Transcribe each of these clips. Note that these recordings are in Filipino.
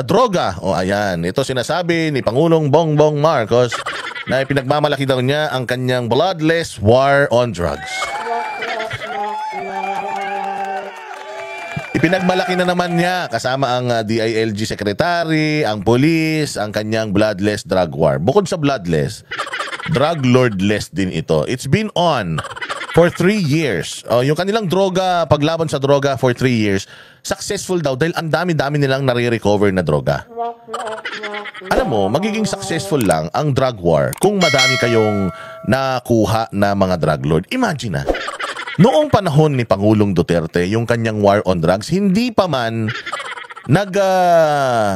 droga. O ayan, ito sinasabi ni Pangulong Bongbong Marcos na pinagmamalaki daw niya ang kanyang bloodless war on drugs. Ipinagmalaki na naman niya kasama ang DILG Secretary, ang police, ang kanyang bloodless drug war. Bukod sa bloodless, drug lordless din ito. It's been on for 3 years. Yung kanilang droga, paglaban sa droga for 3 years, successful daw dahil ang dami-dami nilang nare-recover na droga. Alam mo, magiging successful lang ang drug war kung madami kayong nakuha na mga drug lord. Imagine na. Noong panahon ni Pangulong Duterte, yung kanyang war on drugs, hindi pa man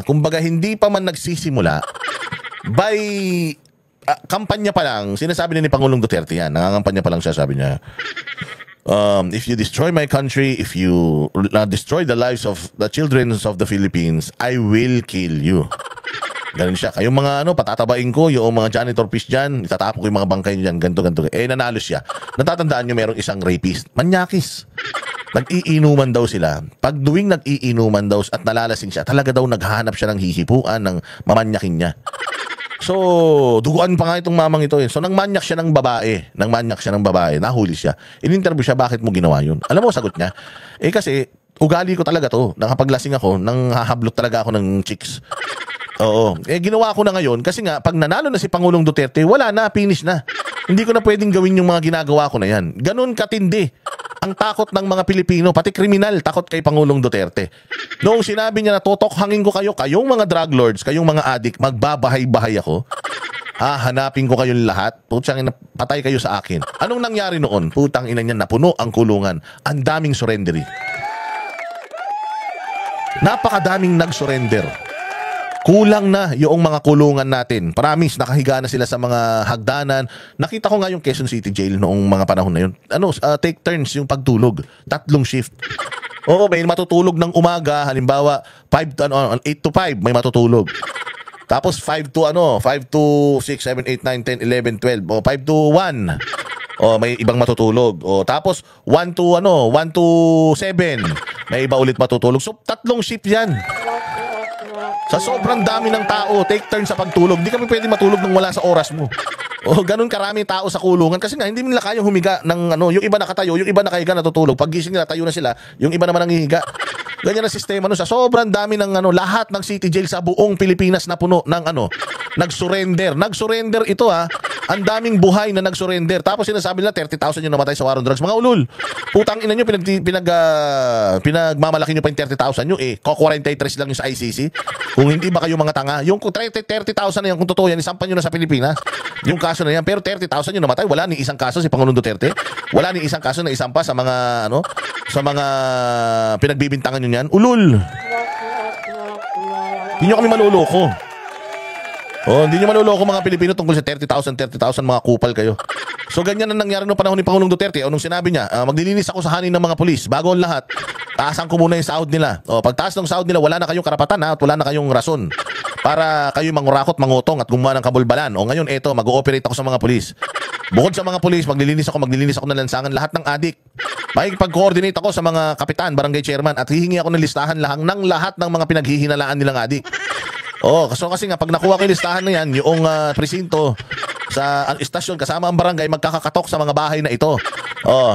kumbaga hindi pa man nagsisimula by kampanya pa lang, sinasabi ni Pangulong Duterte yan, nangangampanya pa lang siya, sabi niya, if you destroy my country, if you destroy the lives of the children of the Philippines, I will kill you. Ganun siya. Kayong mga patatabain ko, yung mga janitor fish dyan, itatapon ko yung mga bangkay dyan, ganito. Nanalo siya. Natatandaan nyo merong isang rapist, manyakis. Nag-iinuman daw sila. Pag duwing nag-iinuman daw at nalalasing siya, talaga daw naghahanap siya ng hihipuan, ng mamanyakin niya. So, duguan pa nga itong mamang ito. So, nangmanyak siya ng babae. Nahuli siya. In-interview siya, bakit mo ginawa yun? Alam mo, sagot niya, kasi ugali ko talaga to. Nakapaglasing ako, nanghahablot talaga ako ng chicks. Oo. Ginawa ko na ngayon kasi nga, pag nanalo na si Pangulong Duterte, wala na, finish na. Hindi ko na pwedeng gawin yung mga ginagawa ko na yan. Ganun katindi ang takot ng mga Pilipino, pati kriminal, takot kay Pangulong Duterte. Noong sinabi niya na totokhangin ko kayo, kayong mga drug lords, kayong mga adik, magbabahay-bahay ako, hanapin ko kayong lahat, putsang patay kayo sa akin. Anong nangyari noon? Putang ina niyan, napuno ang kulungan. Ang daming surrendery. Napakadaming nag-surrender. Kulang na yung mga kulungan natin. Promise, nakahiga na sila sa mga hagdanan. Nakita ko nga yung Quezon City Jail noong mga panahon na yun. Take turns yung pagtulog. 3 shift. Oo, may matutulog ng umaga. Halimbawa, 8 to 5 may matutulog. Tapos 5 to 6, 7, 8, 9, 10, 11, 12. O 5 to 1. May ibang matutulog. Tapos 1 to 7. May iba ulit matutulog. So 3 shift yan. Sa sobrang dami ng tao, take turn sa pagtulog. Hindi kami pwede matulog nung wala sa oras mo. Ganun karami tao sa kulungan. Kasi nga, hindi nila kayang humiga ng yung iba nakatayo, yung iba nakahiga natutulog. Pag gising nila, tayo na sila. Yung iba naman nangihiga. Ganyan ang sistema. Sa sobrang dami ng lahat ng city jail sa buong Pilipinas na puno ng nag-surrender. Nag-surrender ito Ang daming buhay na nag-surrender. Tapos sinasabi nila 30,000 yung namatay sa war on drugs. Mga ulul. Putang ina nyo, pinagmamalaki nyo pa yung 30,000 nyo. Ko 43 lang yung sa ICC. Kung hindi ba kayo mga tanga, yung 30,000 na yan, kung totoo yan, isampan nyo na sa Pilipinas. Yung kaso na yan. Pero 30,000 yung namatay. Wala ni isang kaso si Pangulong Duterte. Wala ni isang kaso na isampa sa mga, sa mga pinagbibintangan nyo yan. Ulul. Hindi nyo kami maluloko. Hindi nyo maluloko mga Pilipino tungkol sa 30,000, mga kupal kayo. So ganyan ang nangyari noong panahon ni Pangulong Duterte. Nung sinabi niya, maglilinis ako sa hanin ng mga pulis. Bago ang lahat, taasan ko muna yung sahod nila. Pag taas ng sahod nila, wala na kayong karapatan at wala na kayong rason para kayo mangurakot, mangutong at gumawa ng kabulbalan. Ngayon, mag-ooperate ako sa mga pulis. Bukod sa mga pulis, maglilinis ako ng lansangan, lahat ng adik. Makikipag-coordinate ako sa mga kapitan, barangay chairman at hihingi ako ng listahan ng lahat ng mga pinaghihinalaan nilang adik. Kasi nga, pag nakuha ko yung listahan na yan, yung presinto sa istasyon kasama ang barangay, magkakakatok sa mga bahay na ito.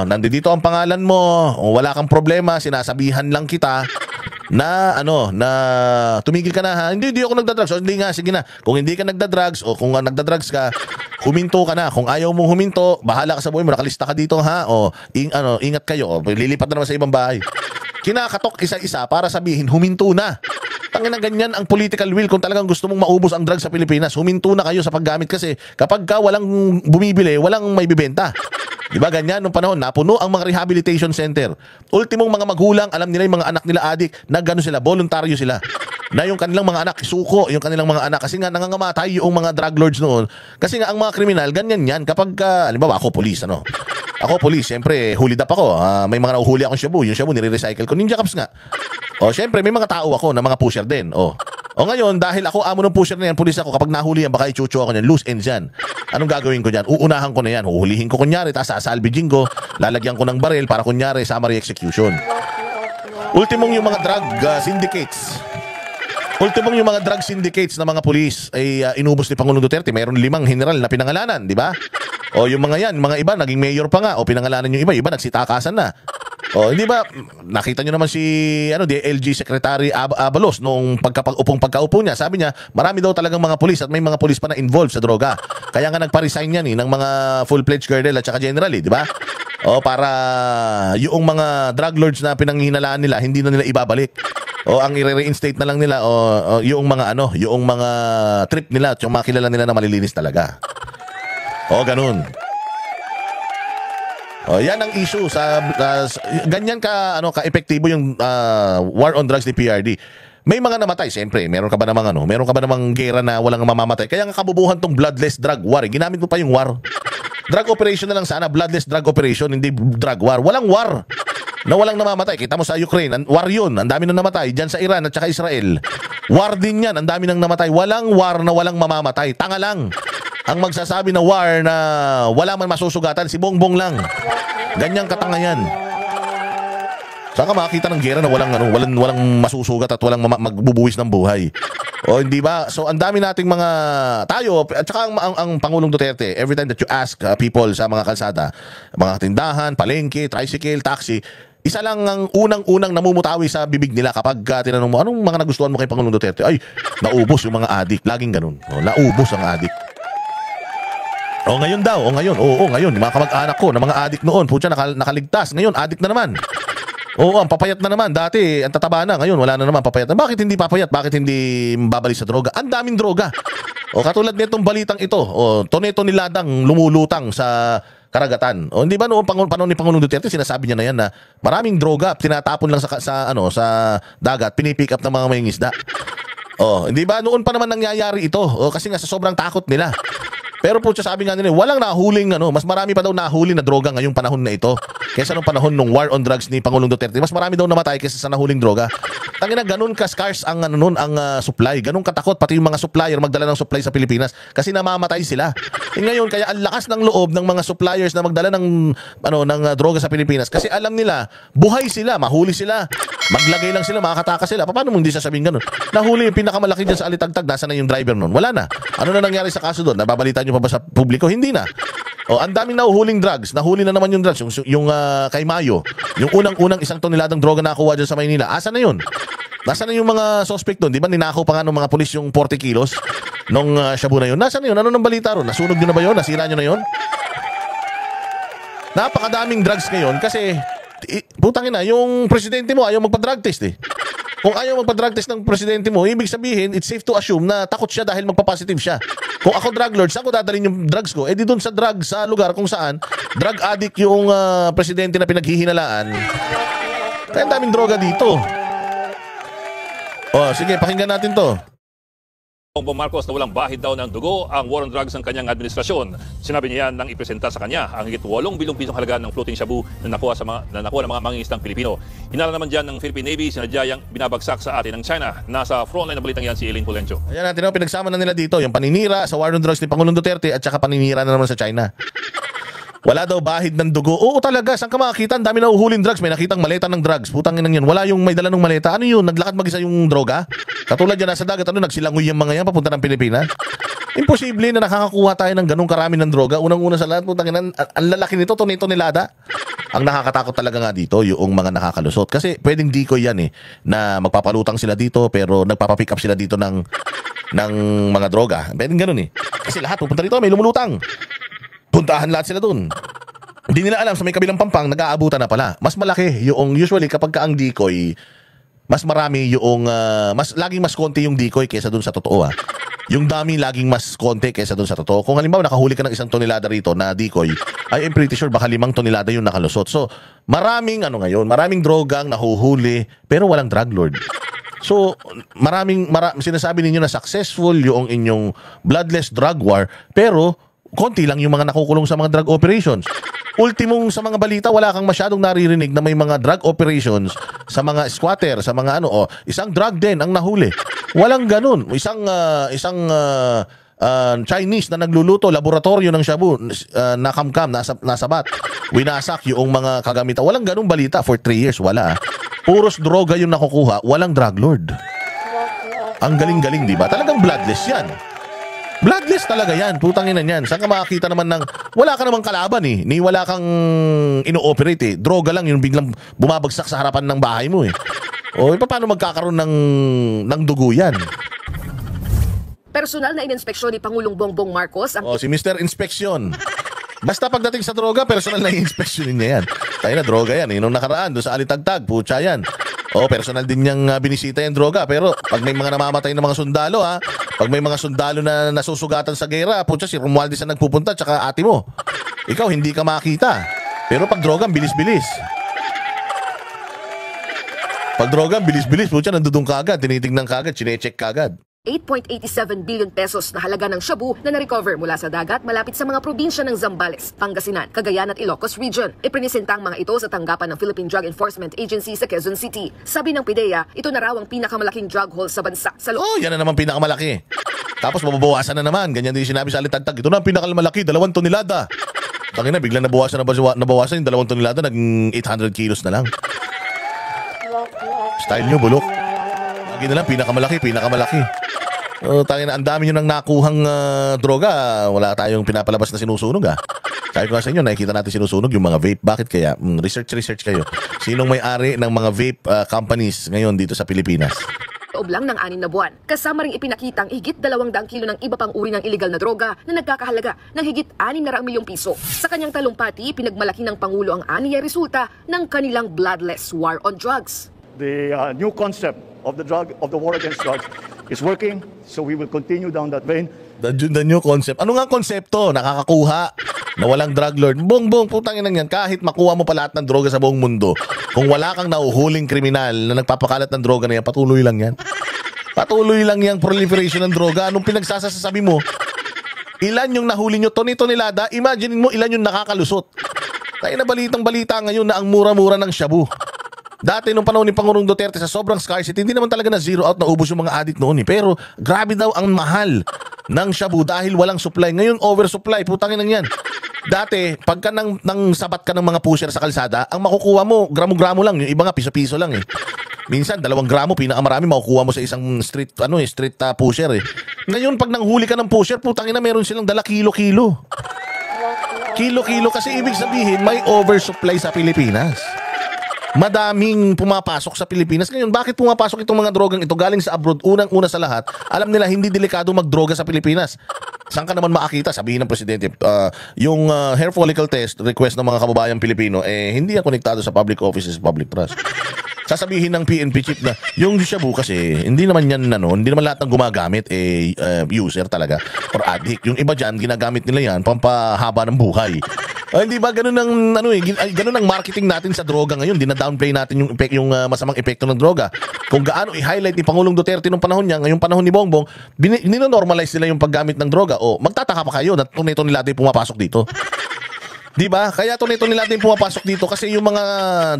Nandito ang pangalan mo, wala kang problema, sinasabihan lang kita na na tumigil ka na ha. Hindi ako nagdadrugs. Hindi nga, sige na. Kung hindi ka nagdadrugs o kung nagdadrugs ka, huminto ka na. Kung ayaw mong huminto, bahala ka sa buhay mo, nakalista ka dito ha. Ingat kayo. Lilipat na naman sa ibang bahay. Kinakatok isa-isa para sabihin, huminto na. Tangina ganyan ang political will kung talagang gusto mong maubos ang drugs sa Pilipinas. Huminto na kayo sa paggamit kasi kapag walang bumibili, walang may bibenta. Diba ganyan nung panahon, napuno ang mga rehabilitation center. Ultimong mga magulang, alam nila yung mga anak nila adik, na gano'n sila, voluntaryo sila. Na yung kanilang mga anak, suko yung kanilang mga anak. Kasi nga nangangamatay yung mga drug lords noon. Kasi nga ang mga kriminal, ganyan yan. Kapag, halimbawa ako police, Ako police, siyempre, hulid up ako. May mga nahuhuli akong shabu. Yung shabu, nire-recycle ko. Ninja Cups nga. Siyempre, may mga tao ako na mga pusher din. Ngayon, dahil ako amo ng pusher na yan, pulis ako, kapag nahuli yan, baka ichucho ako yan, loose ends yan. Anong gagawin ko dyan? Uunahan ko na yan. Huhulihin ko kunyari, tapos sasalbijin ko, lalagyan ko ng baril para kunyari, summary execution. Ultimong yung mga drug syndicates. Ultimong yung mga drug syndicates na mga pulis ay inubos ni Pangulong Duterte. Mayroon 5 general na pinangalanan, di ba? O yung mga yan, mga iba naging mayor pa nga o pinangalanan yung iba nagsitakasan na. O hindi ba nakita niyo naman si DLG Secretary Abalos nung pagkaupo niya, sabi niya marami daw talagang mga pulis at may mga pulis pa na involved sa droga. Kaya nga nagpa-resign yan ng mga full-fledged colonel at saka general, di ba? O para yung mga drug lords na pinanghihinalaan nila hindi na nila ibabalik. O ang i-reinstate na lang nila o yung mga yung mga trip nila at yung makilala nila na malilinis talaga. O ganun. O yan ang issue sa ganyan ka-epektibo yung war on drugs ni PRD. May mga namatay, siyempre. Meron ka ba namang gera na walang mamamatay? Kaya nga kabubuhan tong bloodless drug war. Ginamit mo pa yung war. Drug operation na lang sana, bloodless drug operation, hindi drug war. Walang war na walang namamatay. Kita mo sa Ukraine, war yun. Ang dami nang namatay. Diyan sa Iran at saka Israel. War din yan. Ang dami nang namatay. Walang war na walang mamamatay. Tanga lang. Ang magsasabi na war na wala man masusugatan, si Bongbong lang. Ganyang katanga yan. Saan ka makakita ng gera na walang masusugat at walang magbubuwis ng buhay? O hindi ba? So ang dami nating mga tayo at saka ang Pangulong Duterte, every time that you ask people sa mga kalsada, mga tindahan, palengke, tricycle, taxi, isa lang ang unang-unang namumutawi sa bibig nila kapag tinanong mo, anong mga nagustuhan mo kay Pangulong Duterte? Ay, naubos yung mga adik. Laging ganun. O, naubos ang adik. O ngayon daw, ngayon, yung mga kamag-anak ko na mga adik noon, putya nakaligtas. Ngayon, adik na naman. Oo, ang papayat na naman. Dati, ang tataba na. Ngayon, wala na naman papayat. Bakit hindi papayat? Bakit hindi babalik sa droga? Ang daming droga. O katulad nitong balitang ito, tone-toneladang lumulutang sa karagatan. O hindi ba noong panahon ni Pangulong Duterte, sinasabi niya na yan na maraming droga tinatapon lang sa dagat, pinipick up ng mga mangingisda. O, hindi ba noon pa naman nangyayari ito? O kasi nga sa sobrang takot nila. Pero po sabi nga nila, walang nahuling mas marami pa daw nahuli na droga ngayong panahon na ito kaysa nung panahon ng war on drugs ni Pangulong Duterte. Mas marami daw namatay kaysa sa nahuling droga. Tangina, ganun ka-scarce ang supply. Ganun katakot pati yung mga supplier magdala ng supply sa Pilipinas kasi namamatay sila. Ngayon kaya ang lakas ng loob ng mga suppliers na magdala ng droga sa Pilipinas kasi alam nila buhay sila, mahuli sila. Maglagay lang sila, makakatakas sila. Paano mo hindi sasabihin ganun? Nahuli yung pinakamalaki dyan sa Alitagtag, nasa na yung driver nun? Wala na. Ano na nangyari sa kaso doon? Nababalita nyo pa ba sa publiko? Hindi na. O, ang daming nahuhuling drugs. Nahuli na naman yung drugs. Yung kay Mayo. Yung unang-unang 1 toneladang droga nakuha dyan sa Maynila. Asa na yun? Nasa na yung mga suspect doon? Di ba ninakaw pa nga ng mga pulis yung 40 kilos nung shabu na yun? Nasa na yun? Ano nang balita ron? Nasunog nyo na ba yun? Nasira nyo na yun? Napakadaming drugs ngayon kasi putang ina, yung presidente mo ayaw magpa-drug test eh. Kung ayaw magpa-drug test ng presidente mo, ibig sabihin, it's safe to assume na takot siya dahil magpa-positive siya. Kung ako drug lord, saan ko dadalhin yung drugs ko? Eh di doon sa drug, sa lugar kung saan drug addict yung presidente na pinaghihinalaan. Kaya ang daming droga dito. O, sige, pakinggan natin to. Bongbong Marcos na walang bahid daw ng dugo ang war on drugs ng kanyang administrasyon. Sinabi niya yan nang ipresenta sa kanya ang higit 8 bilyong pisong halaga ng floating shabu na nakuha ng mga mangingisdang Pilipino. Hinala naman dyan ng Philippine Navy, sinadyayang binabagsak sa atin ng China. Nasa frontline ng balitang yan si Elaine Pulencio. Ayan natin, pinagsama na nila dito yung paninira sa war on drugs ni Pangulong Duterte at saka paninira na naman sa China. Wala daw bahid ng dugo. Oo talaga, saan ka makakita? Ang dami na uhuling drugs. May nakitang maleta ng drugs. Putang ina yun. Wala yung may dala ng maleta. Ano yun? Naglakad mag-isa yung droga? Katulad yan nasa dagat. Nagsilangoy yung mga yan papunta ng Pilipinas? Imposible na nakakakuha tayo ng ganung karami ng droga. Unang-una sa lahat, putang ina, ang lalaki nito, tonelada. Ang nakakatakot talaga nga dito, yung mga nakakalusot. Kasi pwedeng decoy yan na magpapalutang sila dito pero nagpapapick up sila dito ng mga droga. Pwedeng ganun Kasi lahat pupunta dito, may lumulutang. Puntahan lahat sila dun. Hindi nila alam sa may kabilang pampang nag-aabutan na pala. Mas malaki yung usually kapag ka ang decoy, mas marami yung laging mas konti yung decoy kaysa dun sa totoo Yung dami laging mas konti kaysa dun sa totoo. Kung halimbawa nakahuli ka ng 1 tonelada rito na decoy, I'm pretty sure baka 5 tonelada yung nakalusot. So, maraming maraming drogang nahuhuli pero walang drug lord. So, sinasabi ninyo na successful yung inyong bloodless drug war pero konti lang yung mga nakukulong sa mga drug operations. Ultimong sa mga balita, wala kang masyadong naririnig na may mga drug operations sa mga squatter, sa mga isang drug den ang nahuli. Walang ganun. Isang Chinese na nagluluto, laboratorio ng shabu, nakamkam, nasabat, winasak yung mga kagamitan. Walang ganung balita for 3 years. Wala. Puros droga yung nakukuha, walang drug lord. Ang galing-galing, di ba? Talagang bloodless yan. Bloodless talaga yan. Putang ina yan. Saan ka makakita naman ng... Wala ka namang kalaban eh. Ni wala kang ino-operate eh. Droga lang yung biglang bumabagsak sa harapan ng bahay mo eh. O, paano magkakaroon ng dugo yan? Personal na ininspeksyon ni Pangulong Bongbong Marcos ang O, si Mr. Inspection. Basta pagdating sa droga, personal na i-inspeksyonin niya yan. Tayo na, droga yan. Nung nakaraan, doon sa Alitagtag, putya yan. O, personal din niyang binisita yung droga. Pero pag may mga namamatay na mga sundalo, ha? Pag may mga sundalo na nasusugatan sa gera, putya, si Romualdez ang nagpupunta, tsaka ate mo. Ikaw, hindi ka makita. Pero pag droga, bilis-bilis. Pag droga, bilis-bilis, putya, nandudong ka agad, tinitignan ka agad, chinecheck ka agad. 8.87 billion pesos na halaga ng shabu na na-recover mula sa dagat malapit sa mga probinsya ng Zambales, Pangasinan, Cagayan at Ilocos Region. Iprinisenta ang mga ito sa tanggapan ng Philippine Drug Enforcement Agency sa Quezon City. Sabi ng PIDEA, ito na raw ang pinakamalaking drug haul sa bansa. Sa Oh, yan na naman pinakamalaki. Tapos mababawasan na naman. Ganyan din sinabi sa Alitagtag. Ito na ang pinakamalaki, 2 tonelada. Tangina, biglang nabawasan yung 2 tonelada, naging 800 kilos na lang. Style nyo, bulok. Lagi na lang, pinakamalaki. Tangina, ang dami nyo nang nakuhang droga. Wala tayong pinapalabas na sinusunog Sabi ko nga sa inyo, nakikita natin sinusunog yung mga vape. Bakit kaya? Research kayo. Sinong may-ari ng mga vape companies ngayon dito sa Pilipinas? loob lang ng 6 na buwan. Kasama ring ipinakitang higit 200 kilo ng iba pang uri ng illegal na droga na nagkakahalaga ng higit 600 milyong piso. Sa kanyang talumpati, pinagmalaki ng Pangulo ang aniyay resulta ng kanilang bloodless war on drugs. The new concept of the war against drugs is working, so we will continue down that vein. The new concept. Ano nga konsepto? Nakakakuha na walang drug lord. Bongbong, putang ina yan. Kahit makuha mo pa lahat ng droga sa buong mundo, kung wala kang nauhuling kriminal na nagpapakalat ng droga na yan, patuloy lang yan. Patuloy lang yung proliferation ng droga. Anong pinagsasasabi mo? Ilan yung nahuli nyo? Toni-tonelada? Imagine mo ilan yung nakakalusot. Kaya na balitang-balita ngayon na ang mura-mura ng shabu. Dati nung panahon ni Pangulong Duterte sa sobrang scarcity, hindi naman talaga na zero out, na ubos yung mga addict noon Pero grabe daw ang mahal ng shabu dahil walang supply. Ngayon oversupply, putangin lang yan. Dati, pagka nang sabat ka ng mga pusher sa kalsada, ang makukuha mo, gramo-gramo lang. Yung iba nga, piso-piso lang Minsan, 2 gramo, pinakamarami makukuha mo sa isang street pusher Ngayon, pag nanghuli ka ng pusher, putangin na meron silang dala kilo-kilo. Kilo-kilo kasi ibig sabihin, may oversupply sa Pilipinas. Madaming pumapasok sa Pilipinas. Ngayon, bakit pumapasok itong mga drogang ito galing sa abroad? Unang-una sa lahat, alam nila hindi delikado magdroga sa Pilipinas. Saan ka naman makakita? Sabihin ng Presidente, yung hair follicle test request ng mga kababayang Pilipino, hindi yan konektado sa public offices, public trust. Sasabihin ng PNP chief na yung shabu kasi hindi naman yan hindi naman lahat ng gumagamit user talaga or addict. Yung iba dyan, ginagamit nila yan pampahaba ng buhay. Hindi ba ganun ang ganun ang marketing natin sa droga ngayon? Dina-downplay natin yung masamang epekto ng droga. Kung gaano i-highlight ni Pangulong Duterte nung panahon niya, ngayong panahon ni Bongbong, nino-normalize nila yung paggamit ng droga. O magtataka pa kayo na tonelada yung pumapasok dito. Di ba? Kaya tonelada yung pumapasok dito kasi yung mga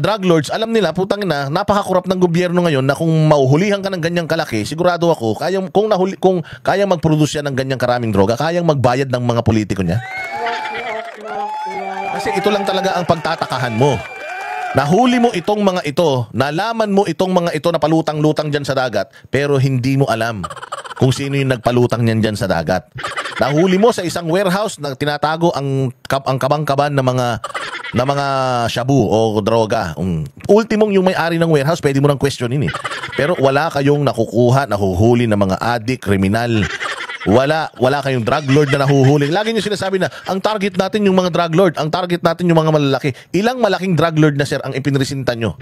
drug lords, alam nila, putang ina, napakakurap ng gobyerno ngayon na kung mauhulihan ka ng ganyang kalaki, sigurado ako, kung kayang mag-produce yan ng ganyang karaming droga, kayang magbayad ng mga politiko niya. Kasi ito lang talaga ang pagtatakahan mo. Nahuli mo itong mga ito, nalaman mo itong mga ito na palutang-lutang dyan sa dagat, pero hindi mo alam kung sino yung nagpalutang niyan dyan sa dagat. Nahuli mo sa isang warehouse na tinatago ang kabang-kaban ng mga shabu o droga. Ultimong yung may-ari ng warehouse, pwede mo nang questionin Pero wala kayong nahuhuli ng mga addict, kriminal. Wala kayong drug lord na nahuhuli. Lagi niyo sinasabi na ang target natin yung mga drug lord, ang target natin yung mga malalaki. Ilang malaking drug lord na sir ang ipinresenta nyo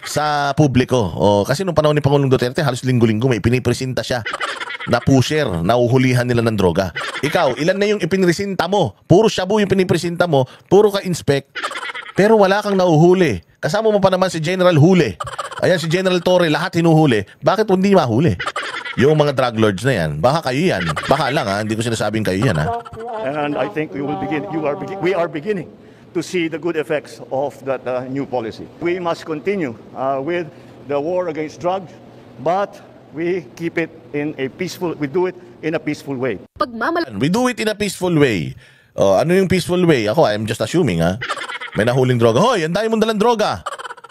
sa publiko? Kasi nung panahon ni Pangulong Duterte, halos linggo-linggo may pinipresenta siya na pusher, nahuhulihan nila ng droga. Ikaw, ilan na yung ipinresenta mo? Puro shabu yung pinipresenta mo, puro ka inspect, pero wala kang nahuhuli. Kasama mo pa naman si General Huli. Ayan, si General Torre, lahat hinuhuli. Bakit hindi mahuli? Yung mga drug lords na yan, baka kayo yan. Baka lang hindi ko sinasabing kayo yan And I think we are beginning to see the good effects of that new policy. We must continue with the war against drugs, but we keep it we do it in a peaceful way. We do it in a peaceful way. Ano yung peaceful way? Ako, I'm just assuming May nahuling droga. Hoy, ang dami mong dalang droga.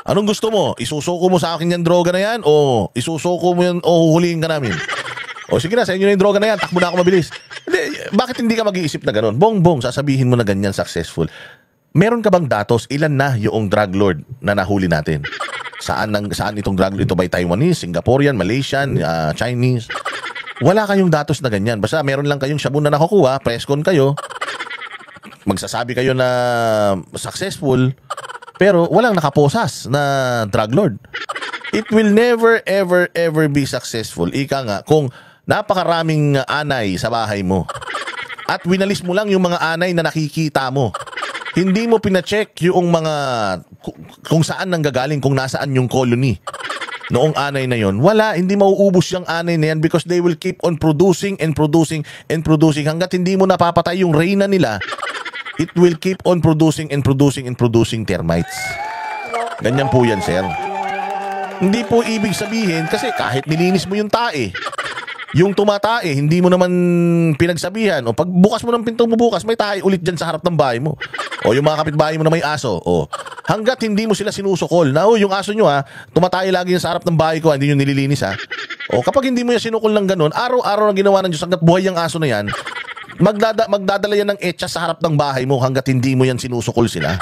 Anong gusto mo? Isusuko mo sa akin yung droga na yan o isusuko mo yan o huhulihin ka namin? O sige na, sa inyo na yung droga na yan, takbo na ako mabilis. Hindi, bakit hindi ka mag-iisip na gano'n? Bong, sasabihin mo na ganyan successful. Meron ka bang datos? Ilan na yung drug lord na nahuli natin? Saan itong drug lord? Ito ba'y Taiwanese, Singaporean, Malaysian, Chinese? Wala kayong datos na ganyan. Basta meron lang kayong shabu na nakukuha, press-con kayo, magsasabi kayo na successful, pero walang nakaposas na drug lord. It will never, ever be successful. Ika nga, kung napakaraming anay sa bahay mo at winalis mo lang yung mga anay na nakikita mo. Hindi mo pina-check yung mga kung saan nanggagaling, kung nasaan yung colony noong anay na yon. Wala, hindi mauubos yung anay na yan because they will keep on producing and producing and producing hanggat hindi mo napapatay yung reyna nila. It will keep on producing and producing and producing termites. Ganyan po yan, sir. Hindi po ibig sabihin kasi kahit nilinis mo yung tae, yung tumatae, hindi mo naman pinagsabihan. O pag bukas mo ng pinto mo bukas, may tae ulit dyan sa harap ng bahay mo. O yung mga kapitbahay mo na may aso. O hanggat hindi mo sila sinusukol na, yung aso nyo tumatae lagi yan sa harap ng bahay ko, hindi nyo nililinis O kapag hindi mo yan sinukol ng ganun, araw-araw na ginawa ng Diyos hanggat buhay yung aso na yan, magdadala yan ng etsa sa harap ng bahay mo hanggat hindi mo yan sinusukol sila.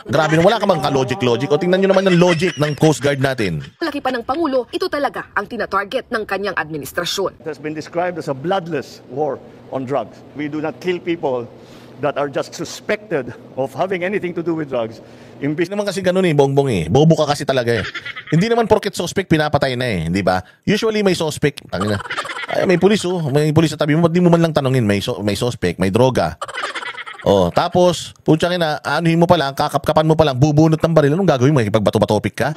Grabe na, wala ka bang ka-logic. O tingnan nyo naman ng logic ng Coast Guard natin. Laki pa ng Pangulo, ito talaga ang tinatarget ng kanyang administrasyon. It has been described as a bloodless war on drugs. We do not kill people that are just suspected of having anything to do with drugs. Hindi naman kasi ganun bongbong Bobo ka kasi talaga Hindi naman porket suspect pinapatay na di ba? Usually may suspect. Tangina. Ay, may pulis may pulis sa tabi mo, ba't di mo man lang tanungin, may suspect, may droga. Tapos, putsang ina, anuhin mo pa lang, kakapkapan mo pa lang, bubunot ng baril. Anong gagawin mo? Ipagbato-batopik ka?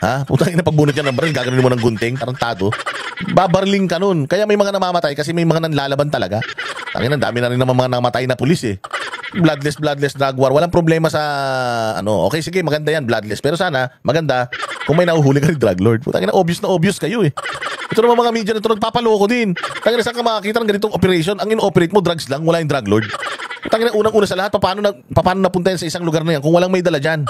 Ha? Putang ina, pagbunot yan ng baril, gagawin mo ng gunting, tarantado. Babarling ka nun. Kaya may mga namamatay kasi may mga nanlalaban talaga. Tangina, dami na rin naman mga namatay na pulis Bloodless drug war. Walang problema sa Okay, sige, maganda yan, bloodless. Pero sana, maganda, kung may nahuhuli ka ni drug lord. Putang ina, obvious na obvious kayo Ito naman mga media na ito, nagpapaloko din. Tangina, saan ka makakita ng ganitong operation? Ang in-operate mo, drugs lang, wala yung drug lord. Tangina, unang-una sa lahat, paano napunta yan sa isang lugar na yan kung walang may dala dyan?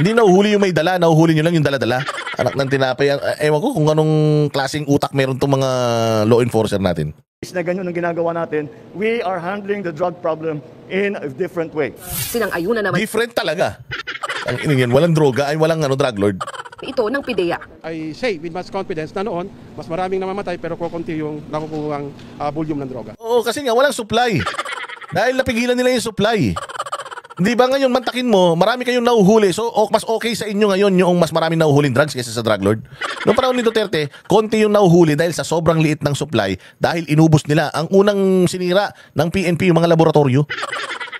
Hindi nahuhuli yung may dala, nahuhuli nyo lang yung dala-dala. Anak ng tinapay. Ewan ko kung anong klaseng utak meron itong mga law enforcer natin. Na ganyan ang ginagawa natin, we are handling the drug problem in a different way. Sinang-ayuna naman Different talaga. Ang yan, walang droga, ay walang drug lord. ito ng PIDEA. I say with much confidence na noon, mas maraming namamatay pero kukunti yung nakukuhang volume ng droga. Oo, kasi nga walang supply. Dahil napigilan nila yung supply. Di ba ngayon, mantakin mo, marami kayong nauhuli. So, mas okay sa inyo ngayon yung mas maraming nauhuling drugs kaysa sa drug lord. Noong panahon ni Duterte, konti yung nauhuli dahil sa sobrang liit ng supply dahil inubos nila. Ang unang sinira ng PNP yung mga laboratorio.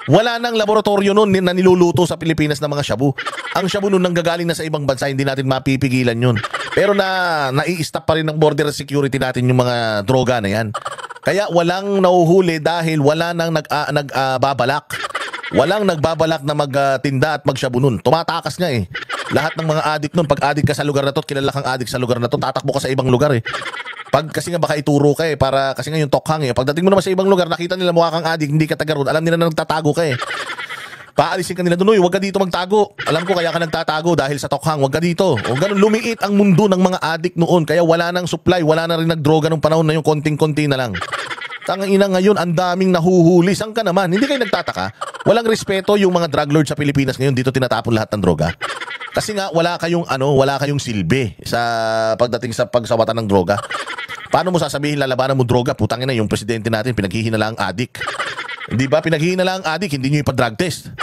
Wala nang laboratorio noon na niluluto sa Pilipinas ng mga shabu. Ang shabu noon nanggagaling na sa ibang bansa, hindi natin mapipigilan yun. Pero nai-stop pa rin ng border security natin yung mga droga na yan. Kaya walang nauhuli dahil wala nang nagbabalak. Walang nagbabalak na magtinda at magshabu nun. Tumatakas nga Lahat ng mga adik nun, pag adik ka sa lugar na to, kilala kang adik sa lugar na to, tatakbo ka sa ibang lugar Pag kasi nga baka ituro ka para kasi nga yung tokhang Pagdating mo naman sa ibang lugar, nakita nila mukha kang adik, hindi ka taga roon, alam nila na nagtatago ka Paalisin ka nila doon, wag ka dito magtago. Alam ko kaya ka nagtatago dahil sa tokhang, wag ka dito. O ganun, lumiit ang mundo ng mga adik noon, kaya wala nang supply, wala na rin nagdroga nung panahon na yung konting-konti na lang. Tangang ina ngayon, ang daming nahuhuli. Saan ka naman? Hindi kayo nagtataka? Walang respeto yung mga drug lord sa Pilipinas ngayon, dito tinatapon lahat ng droga. Kasi nga wala kayong silbi sa pagdating sa pagsawatan ng droga. Paano mo sasabihin lalabanan mo droga? Putangin na yung presidente natin pinaghihinala ang adik. Hindi ba pinaghihinala ang adik, hindi niyo ipa-drug test.